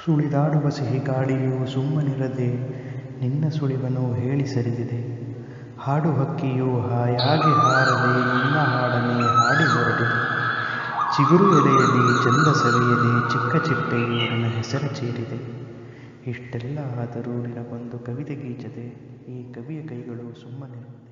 ಸುಳಿದಾಡುವ ಸಿಹಿ ಗಾಳಿಯು ಸುಮ್ಮನಿರದೆ ನಿನ್ನ ಸುಳಿವನು ಹೇಳಿ ಸರಿದಿದೆ. ಹಾಡು ಹಕ್ಕಿಯು ಹಾಯಾಗಿ ಹಾರದೆ ನಿನ್ನ ಹಾಡನೆ ಹಾಡಿ ಹೊರಟಿದೆ. ಚಿಗುರು ಎಲೆಯಲ್ಲಿ ಚಂದ ಸವಿಯದೆ ಚಿಕ್ಕ ಚಿಟ್ಟೆಯು ನಿನ್ನ ಹೆಸರ ಚೀರಿದೆ. ಇಷ್ಟೆಲ್ಲ ಆದರೂ ನಿನಗೊಂದು ಕವಿತೆ ಗೀಚದೆ ಈ ಕವಿಯ ಕೈಗಳು ಸುಮ್ಮನಿರು.